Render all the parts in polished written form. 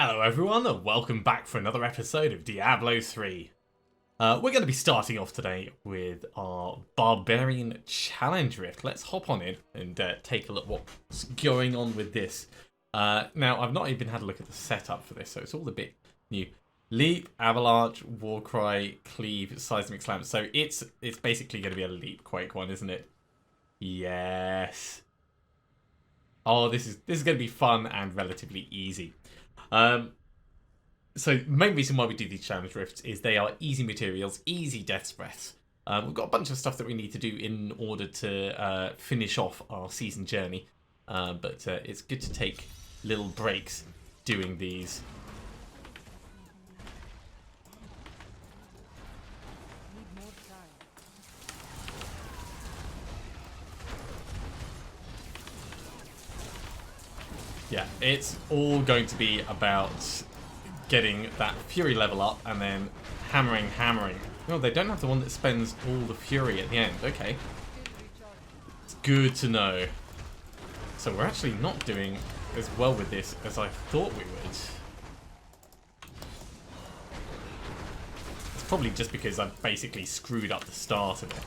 Hello everyone and welcome back for another episode of Diablo 3. We're going to be starting off today with our Barbarian Challenge Rift. Let's hop on in and take a look what's going on with this. Now, I've not even had a look at the setup for this, so it's all a bit new. Leap, Avalanche, Warcry, Cleave, Seismic Slam. So it's basically going to be a Leap Quake one, isn't it? Yes. Oh, this is going to be fun and relatively easy. So main reason why we do these challenge rifts is they are easy materials, easy death breaths. We've got a bunch of stuff that we need to do in order to finish off our season journey, but it's good to take little breaks doing these. Yeah, it's all going to be about getting that Fury level up and then hammering. No, they don't have the one that spends all the Fury at the end. Okay. It's good to know. So we're actually not doing as well with this as I thought we would. It's probably just because I've basically screwed up the start of it.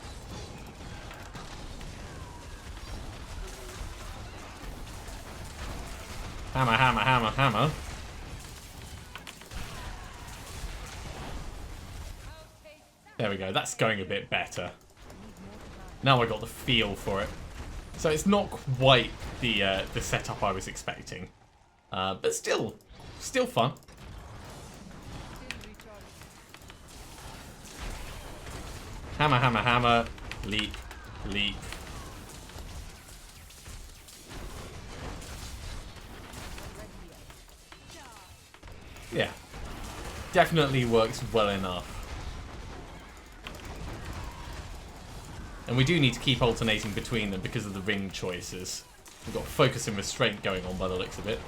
Hammer. There we go, that's going a bit better. Now I got the feel for it. So it's not quite the setup I was expecting. But still fun. Hammer. Leap. Yeah, definitely works well enough. And we do need to keep alternating between them because of the ring choices. We've got focus and restraint going on by the looks of it.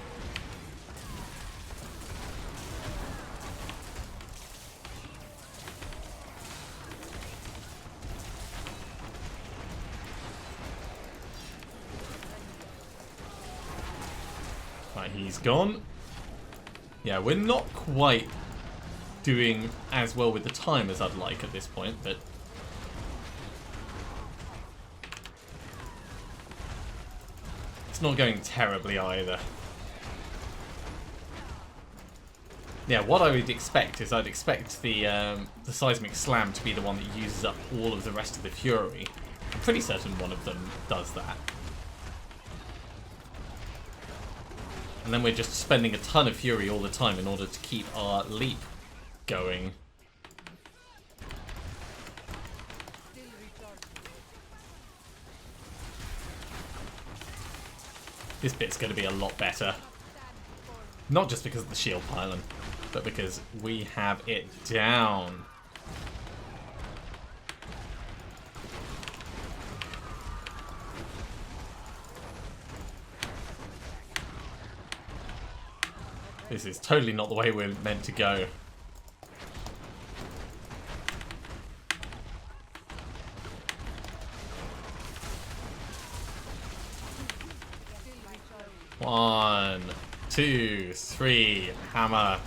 Right, he's gone. Yeah, we're not quite doing as well with the time as I'd like at this point, but it's not going terribly either. Yeah, what I would expect is I'd expect the Seismic Slam to be the one that uses up all of the rest of the Fury. I'm pretty certain one of them does that. And then we're just spending a ton of Fury all the time in order to keep our leap going. This bit's going to be a lot better. Not just because of the shield pylon, but because we have it down. This is totally not the way we're meant to go. One, two, three. Hammer.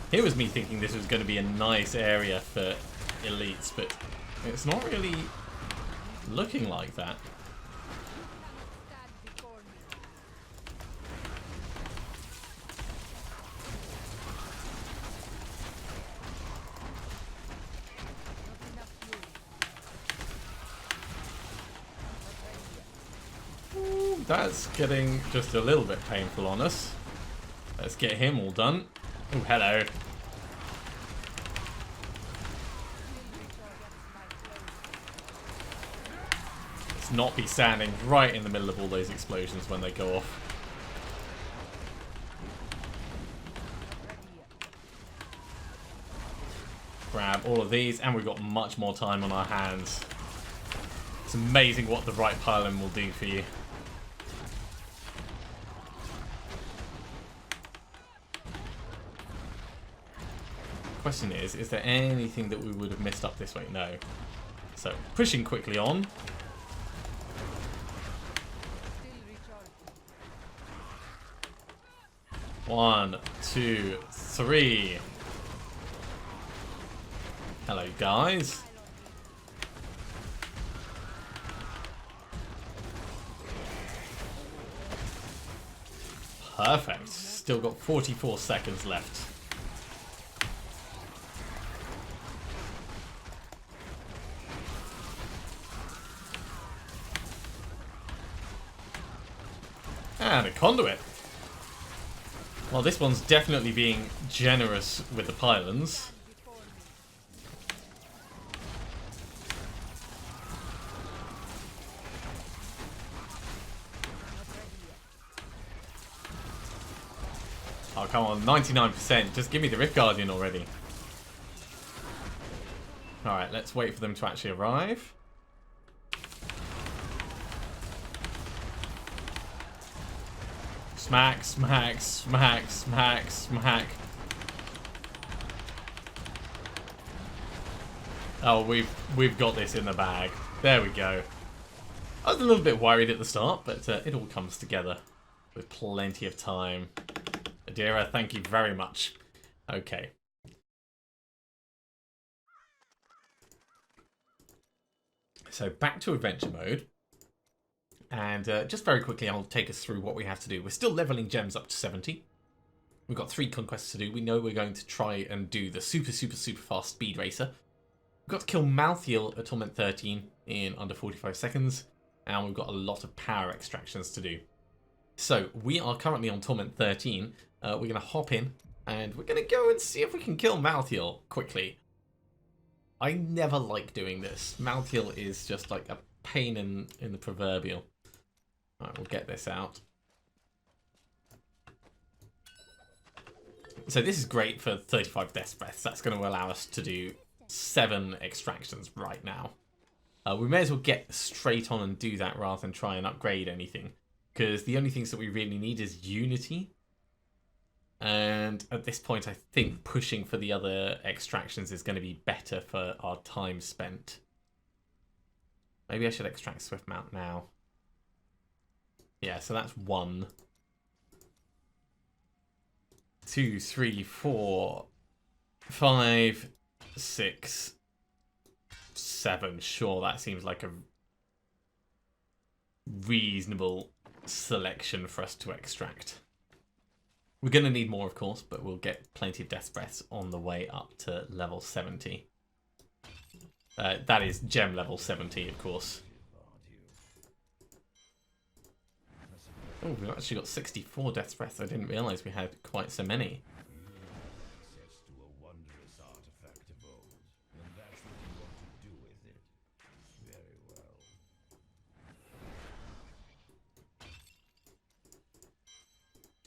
Here was me thinking this was going to be a nice area for elites, but it's not really looking like that. Ooh, that's getting just a little bit painful on us. Let's get him all done. Oh, hello. Not be standing right in the middle of all those explosions when they go off. Grab all of these, and we've got much more time on our hands. It's amazing what the right pylon will do for you. Question is there anything that we would have missed up this way? No. So, pushing quickly on. 1, 2, 3. Hello, guys. Perfect. Still got 44 seconds left. And a conduit. Well, this one's definitely being generous with the pylons. Oh, come on, 99%. Just give me the Rift Guardian already. Alright, let's wait for them to actually arrive. Smack, smack, smack, smack, smack. Oh, we've got this in the bag. There we go. I was a little bit worried at the start, but it all comes together with plenty of time. Adira, thank you very much. Okay. So back to adventure mode. And just very quickly, I'll take us through what we have to do. We're still leveling gems up to 70. We've got 3 conquests to do. We know we're going to try and do the super fast speed racer. We've got to kill Malthael at Torment 13 in under 45 seconds. And we've got a lot of power extractions to do. So we are currently on Torment 13. We're going to hop in and we're going to go and see if we can kill Malthael quickly. I never like doing this. Malthael is just like a pain in the proverbial. Alright, we'll get this out. So this is great for 35 death breaths. That's going to allow us to do 7 extractions right now. We may as well get straight on and do that rather than try and upgrade anything. Because the only things that we really need is Unity. And at this point, I think pushing for the other extractions is going to be better for our time spent. Maybe I should extract Swift Mount now. Yeah, so that's 1, 2, 3, 4, 5, 6, 7. Sure, that seems like a reasonable selection for us to extract. We're going to need more, of course, but we'll get plenty of death breaths on the way up to level 70. That is gem level 70, of course. Oh, we've actually got 64 death breaths. I didn't realise we had quite so many.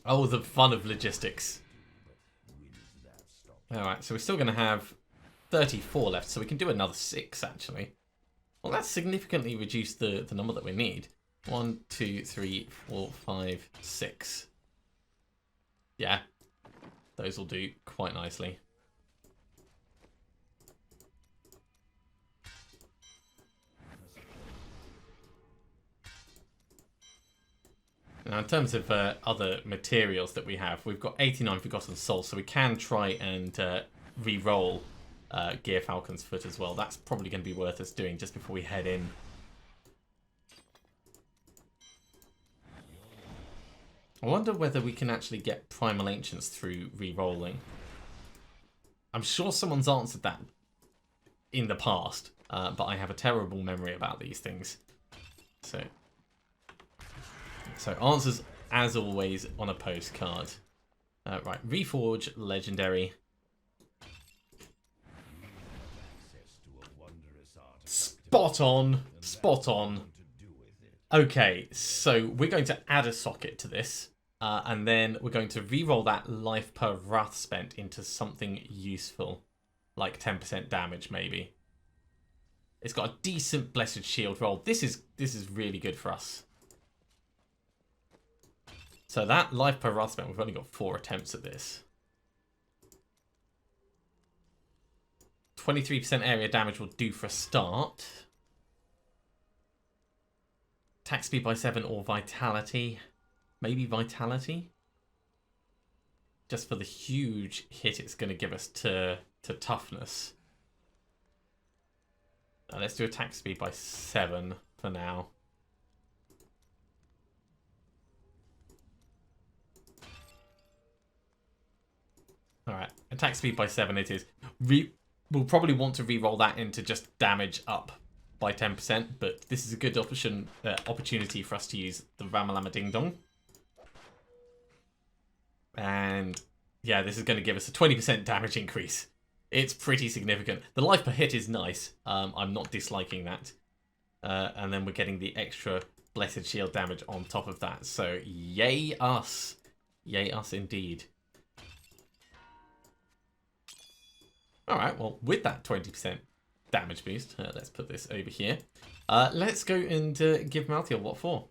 Oh, the fun of logistics. Alright, so we're still going to have 34 left, so we can do another 6, actually. Well, that's significantly reduced the number that we need. 1, 2, 3, 4, 5, 6. Yeah, those will do quite nicely. Now, in terms of other materials that we have, we've got 89 Forgotten Souls, so we can try and re-roll Gear Falcon's Foot as well. That's probably going to be worth us doing just before we head in. I wonder whether we can actually get Primal Ancients through re-rolling. I'm sure someone's answered that in the past, but I have a terrible memory about these things. So answers, as always, on a postcard. Right, Reforge, Legendary. Spot on, spot on. Okay, so we're going to add a socket to this, and then we're going to re-roll that life per wrath spent into something useful, like 10% damage maybe. It's got a decent Blessed Shield roll. This is really good for us. So that life per wrath spent, we've only got 4 attempts at this. 23% area damage will do for a start. Attack speed by 7 or vitality. Maybe vitality? just for the huge hit it's going to give us to toughness. Let's do attack speed by 7 for now. Alright, attack speed by 7 it is. We'll probably want to re-roll that into just damage up by 10%, but this is a good opportunity for us to use the Ramalama Ding Dong. And yeah, this is going to give us a 20% damage increase. It's pretty significant. The life per hit is nice. I'm not disliking that. And then we're getting the extra Blessed Shield damage on top of that. So yay us. Yay us indeed. Alright, well, with that 20% damage boost, let's put this over here. Let's go and give Malthael what for.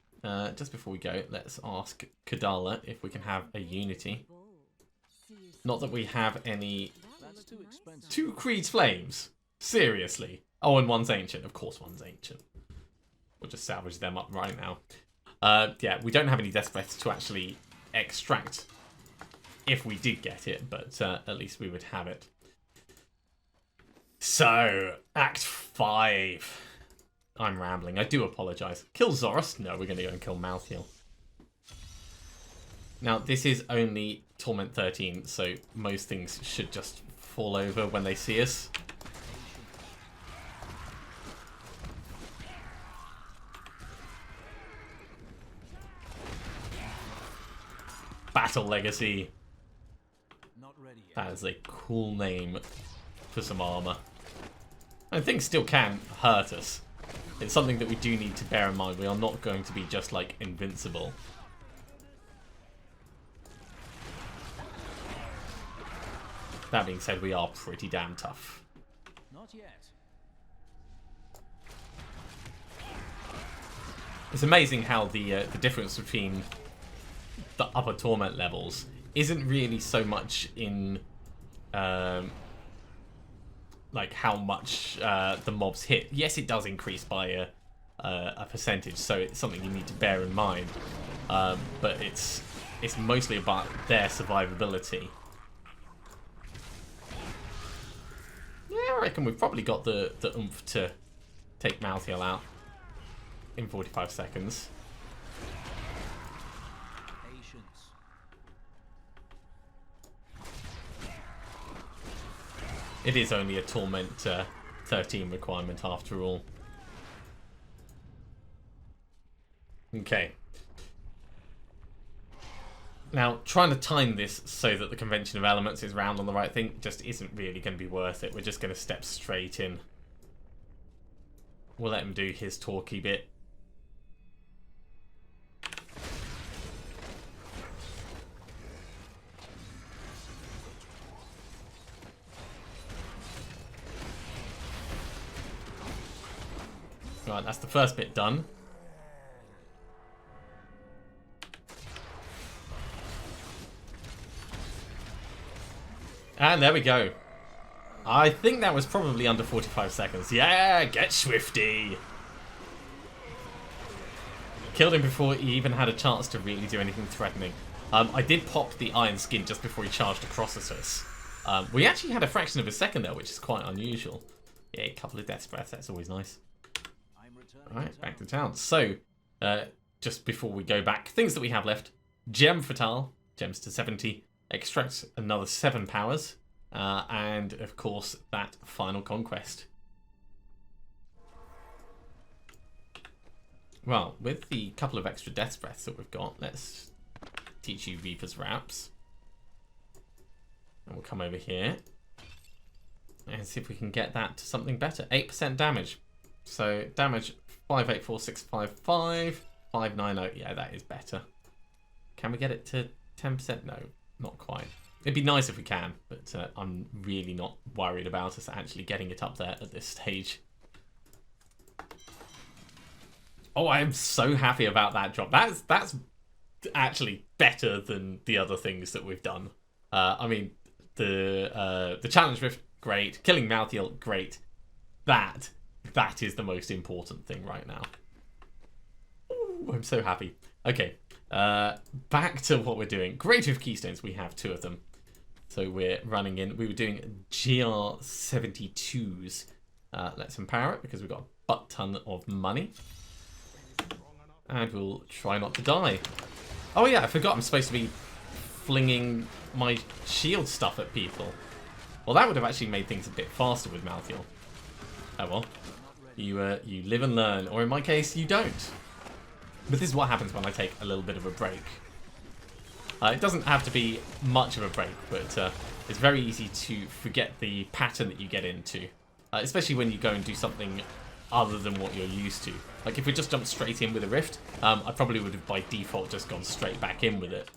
Just before we go, let's ask Kadala if we can have a unity. Not that we have any... 2 Creed's Flames? Seriously? Oh, and one's Ancient. Of course one's Ancient. We'll just salvage them up right now. Yeah, we don't have any Death Breaths to actually extract if we did get it, but at least we would have it. So, Act 5. I'm rambling. I do apologise. Kill Zoros? No, we're going to go and kill Malthael. Now, this is only Torment 13, so most things should just fall over when they see us. Battle Legacy. That is a cool name for some armour. And things still can hurt us. It's something that we do need to bear in mind. We are not going to be just like invincible. That being said, we are pretty damn tough. Not yet. It's amazing how the difference between the upper torment levels isn't really so much in like how much the mobs hit. Yes, it does increase by a percentage, so it's something you need to bear in mind. But it's mostly about their survivability. Yeah, I reckon we've probably got the oomph to take Malthael out in 45 seconds. It is only a Torment 13 requirement after all. Okay. Now, trying to time this so that the convention of elements is round on the right thing just isn't really going to be worth it. We're just going to step straight in. We'll let him do his talky bit. Right, that's the first bit done. And there we go. I think that was probably under 45 seconds. Yeah, get swifty. Killed him before he even had a chance to really do anything threatening. I did pop the Iron Skin just before he charged across at us. We actually had a fraction of a second there, which is quite unusual. Yeah, a couple of Death Breaths, that's always nice. Alright, back to town. So, just before we go back, things that we have left. Gem Fatale, gems to 70. Extract another 7 powers. And, of course, that Final Conquest. Well, with the couple of extra Death Breaths that we've got, let's teach you Reaper's Wraps. And we'll come over here. And see if we can get that to something better. 8% damage. So, damage 584655, 590. Yeah, that is better. Can we get it to 10%? No, not quite. It'd be nice if we can, but I'm really not worried about us actually getting it up there at this stage. Oh, I'm so happy about that drop. That's actually better than the other things that we've done. I mean, the Challenge Rift, great. Killing Malthael, great. That is the most important thing right now. Ooh, I'm so happy. Okay, back to what we're doing. Creative Keystones, we have 2 of them. So we're running in. We were doing GR72s. Let's empower it because we've got a butt ton of money. And we'll try not to die. Oh yeah, I forgot I'm supposed to be flinging my shield stuff at people. Well, that would have actually made things a bit faster with Malthiel. Oh well. You live and learn, or in my case, you don't. But this is what happens when I take a little bit of a break. It doesn't have to be much of a break, but it's very easy to forget the pattern that you get into. Especially when you go and do something other than what you're used to. Like if we just jumped straight in with a rift, I probably would have by default just gone straight back in with it.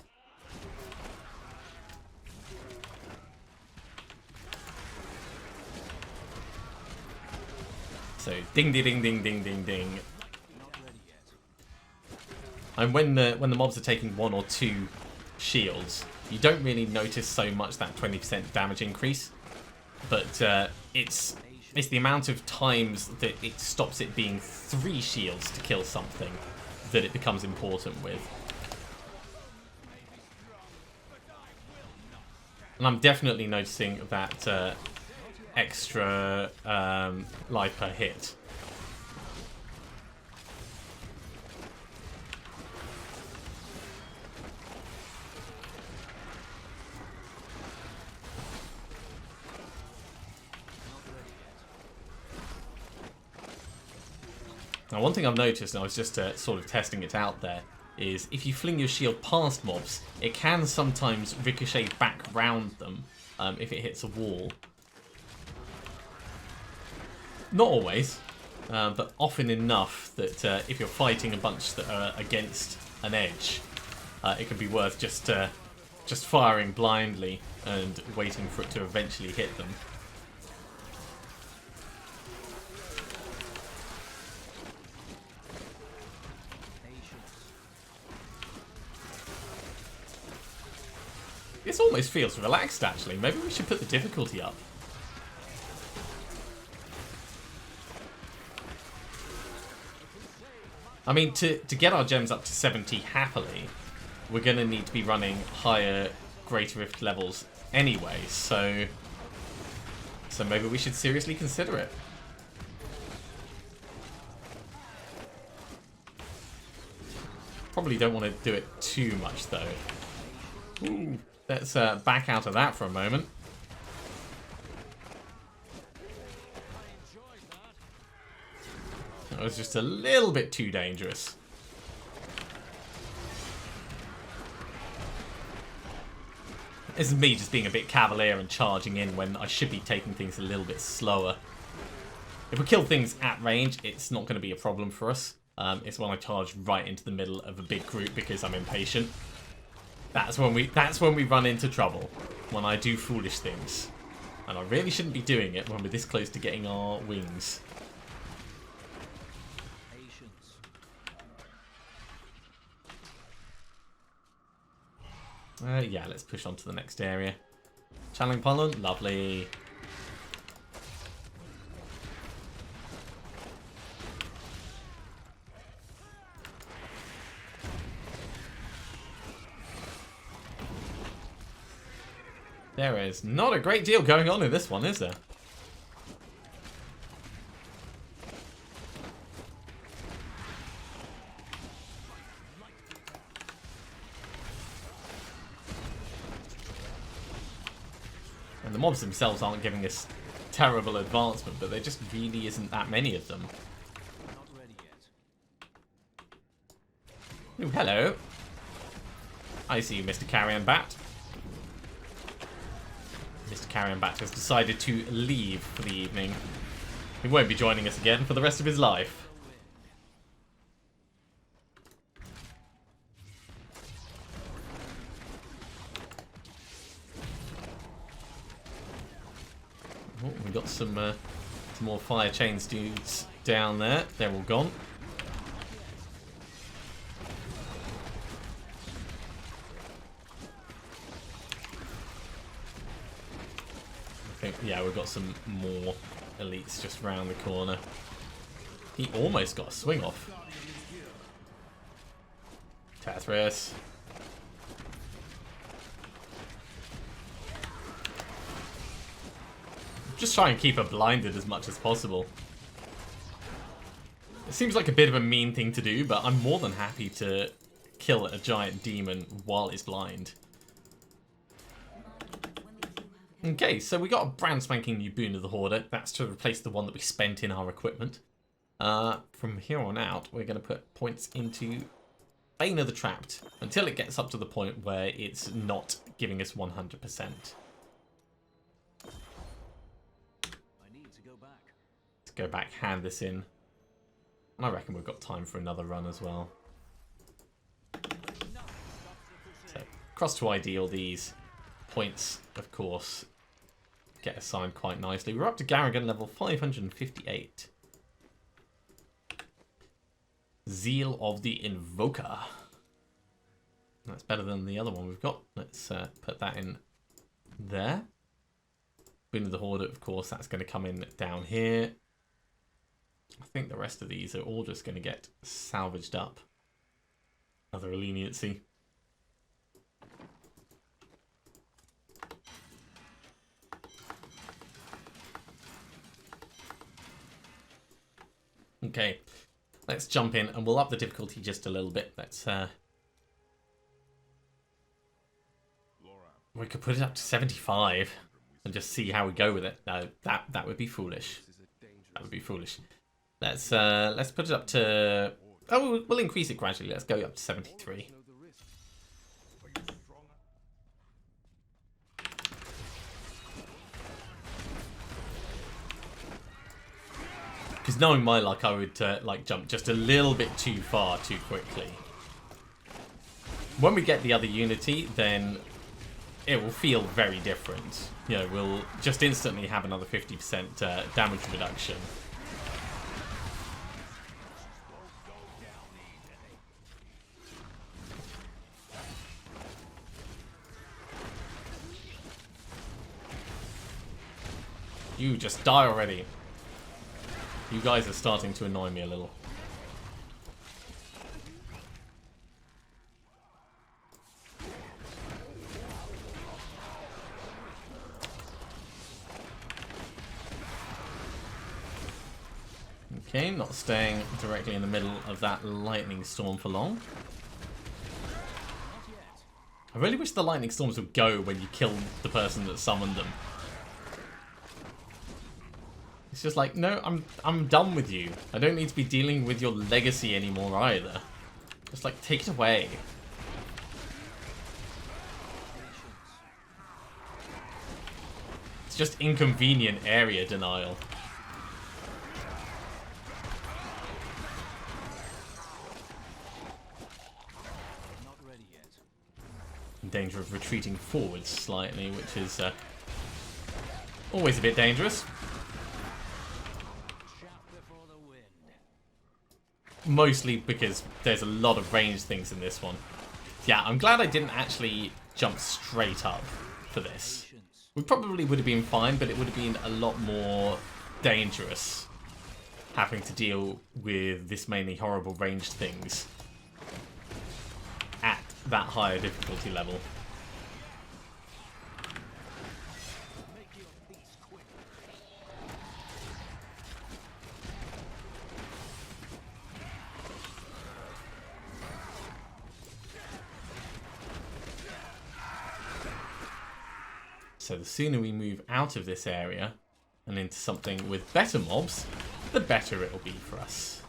So ding ding ding ding ding ding ding. And when the mobs are taking 1 or 2 shields, you don't really notice so much that 20% damage increase, but it's the amount of times that it stops it being 3 shields to kill something that it becomes important with. And I'm definitely noticing that extra life per hit. Now, one thing I've noticed, and I was just sort of testing it out there, is if you fling your shield past mobs, it can sometimes ricochet back round them if it hits a wall. Not always, but often enough that if you're fighting a bunch that are against an edge, it can be worth just firing blindly and waiting for it to eventually hit them. This almost feels relaxed, actually. Maybe we should put the difficulty up. I mean, to get our gems up to 70 happily, we're going to need to be running higher Greater Rift levels anyway, so maybe we should seriously consider it. Probably don't want to do it too much, though. Ooh. Let's back out of that for a moment. That was just a little bit too dangerous. This is me just being a bit cavalier and charging in when I should be taking things a little bit slower. If we kill things at range, it's not going to be a problem for us. It's when I charge right into the middle of a big group because I'm impatient. That's when we run into trouble, when I do foolish things. And I really shouldn't be doing it when we're this close to getting our wings. Yeah, let's push on to the next area. Channeling pollen, lovely. There is not a great deal going on in this one, is there? And the mobs themselves aren't giving us terrible advancement, but there just really isn't that many of them. Ooh, hello. I see you, Mr. Carrion Bat. Mr. Carrion Bat has decided to leave for the evening. He won't be joining us again for the rest of his life. Oh, we got some more fire chains dudes down there. They're all gone. Yeah, we've got some more elites just round the corner. He almost got a swing off. Tethris. Just try and keep her blinded as much as possible. It seems like a bit of a mean thing to do, but I'm more than happy to kill a giant demon while it's blind. Okay, so we got a brand spanking new boon of the Hoarder. That's to replace the one that we spent in our equipment. From here on out, we're going to put points into Bane of the Trapped until it gets up to the point where it's not giving us 100%. Let's go back, hand this in. And I reckon we've got time for another run as well. So, cross to ideal, these points, of course, get assigned quite nicely. We're up to Garrigan level 558. Zeal of the Invoker. That's better than the other one we've got. Let's put that in there. Boon of the Hoarder, of course, that's going to come in down here. I think the rest of these are all just going to get salvaged up. Another leniency. Okay, let's jump in and we'll up the difficulty just a little bit. Let's we could put it up to 75 and just see how we go with it. No, that would be foolish. That would be foolish. Let's put it up to... Oh, we'll increase it gradually. Let's go up to 73. Because knowing my luck, I would like jump just a little bit too far too quickly. When we get the other unity, then it will feel very different. You know, we'll just instantly have another 50% damage reduction. You just die already. You guys are starting to annoy me a little. Okay, not staying directly in the middle of that lightning storm for long. I really wish the lightning storms would go when you kill the person that summoned them. It's just like, no, I'm done with you. I don't need to be dealing with your legacy anymore either. Just like, take it away. It's just inconvenient area denial. Not ready yet. In danger of retreating forwards slightly, which is always a bit dangerous. Mostly because there's a lot of ranged things in this one. Yeah, I'm glad I didn't actually jump straight up for this. We probably would have been fine, but it would have been a lot more dangerous having to deal with this mainly horrible ranged things at that higher difficulty level. So the sooner we move out of this area and into something with better mobs, the better it'll be for us.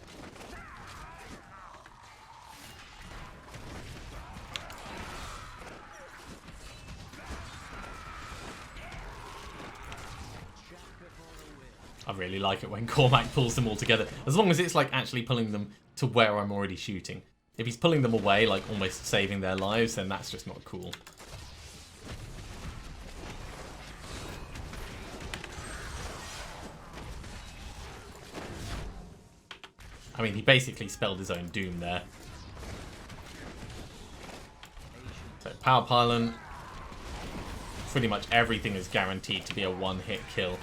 I really like it when Cormac pulls them all together, as long as it's like actually pulling them to where I'm already shooting. If he's pulling them away, like almost saving their lives, then that's just not cool. I mean, he basically spelled his own doom there. So, Power Pylon. Pretty much everything is guaranteed to be a one-hit kill.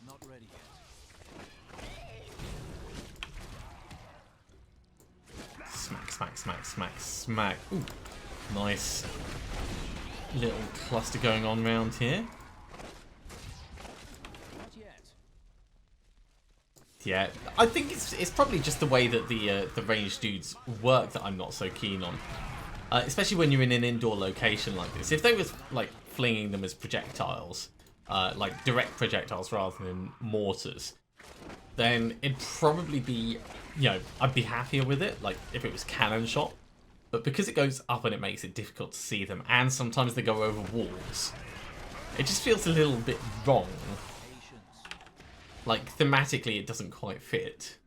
Not ready Smack, smack, smack, smack, smack. Ooh, nice little cluster going on around here. Not yet. Yeah, I think it's probably just the way that the ranged dudes work that I'm not so keen on. Especially when you're in an indoor location like this. If they was like flinging them as projectiles, like direct projectiles rather than mortars, then it'd probably be, you know, I'd be happier with it, like if it was cannon shot. But because it goes up and it makes it difficult to see them, and sometimes they go over walls, it just feels a little bit wrong. Patience. Like, thematically, it doesn't quite fit.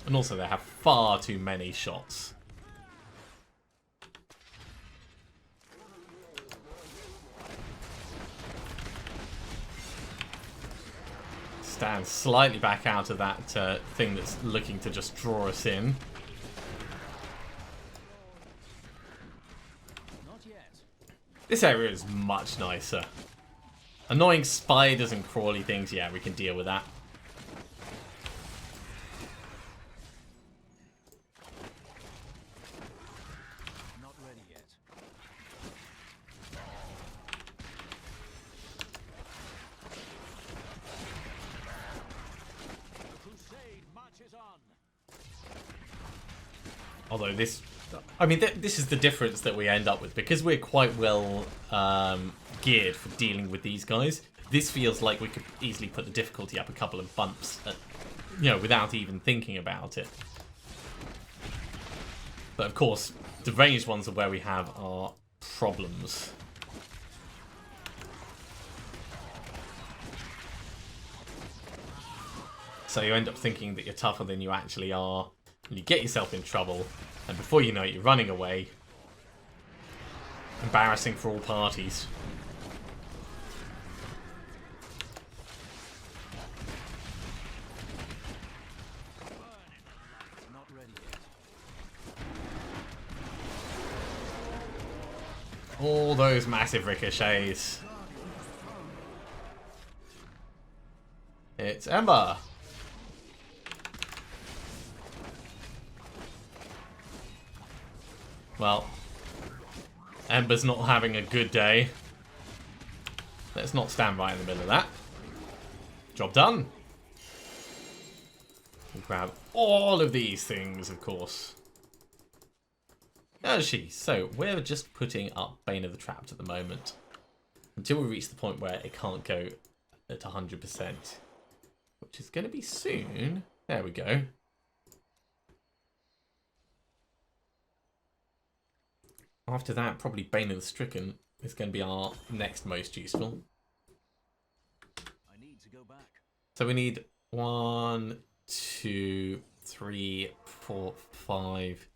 And also, they have far too many shots. Stand slightly back out of that thing that's looking to just draw us in. Not yet. This area is much nicer. Annoying spiders and crawly things, yeah, we can deal with that. Not ready yet. The crusade marches on. Although this, I mean, this is the difference that we end up with. Because we're quite well geared for dealing with these guys, this feels like we could easily put the difficulty up a couple of bumps, you know, without even thinking about it. But of course, the ranged ones are where we have our problems. So you end up thinking that you're tougher than you actually are, and you get yourself in trouble, and before you know it, you're running away. Embarrassing for all parties. Not ready yet. All those massive ricochets. It's Ember. Well, Ember's not having a good day. Let's not stand right in the middle of that. Job done. We'll grab all of these things, of course. So we're just putting up Bane of the Trapped at the moment. Until we reach the point where it can't go at 100%. Which is going to be soon. There we go. After that, probably Bane of the Stricken is going to be our next most useful. I need to go back. So we need 1, 2, 3, 4, 5,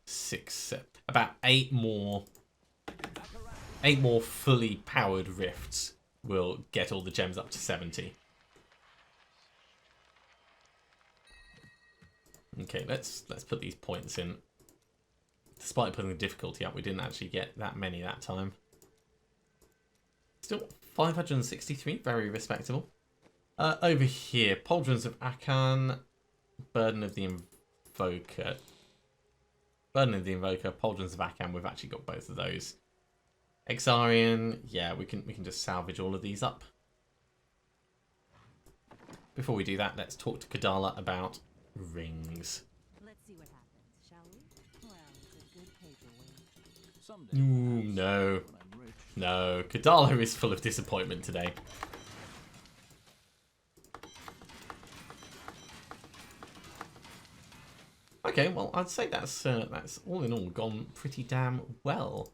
6, 7, about 8 more fully powered rifts will get all the gems up to 70. Okay, let's put these points in. Despite putting the difficulty up, we didn't actually get that many that time. Still 563, very respectable. Over here, Pauldrons of Akan, Burden of the Invoker. Burden of the Invoker, Pauldrons of Akan, we've actually got both of those. Exarian, yeah, we can just salvage all of these up. Before we do that, let's talk to Kadala about rings. Let's see what happens, shall we? Well, it's a good paperweight. Someday. Ooh, no. When I'm rich. No, Kadala is full of disappointment today. Okay, well, I'd say that's all in all gone pretty damn well.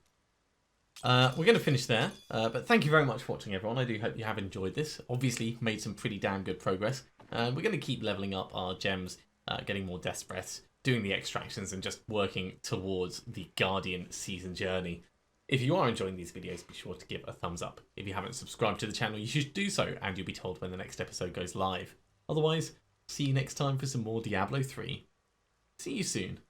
We're going to finish there, but thank you very much for watching, everyone. I do hope you have enjoyed this. Obviously, made some pretty damn good progress. We're going to keep leveling up our gems, getting more death breaths, doing the extractions, and just working towards the Guardian season journey. If you are enjoying these videos, be sure to give a thumbs up. If you haven't subscribed to the channel, you should do so, and you'll be told when the next episode goes live. Otherwise, see you next time for some more Diablo 3. See you soon.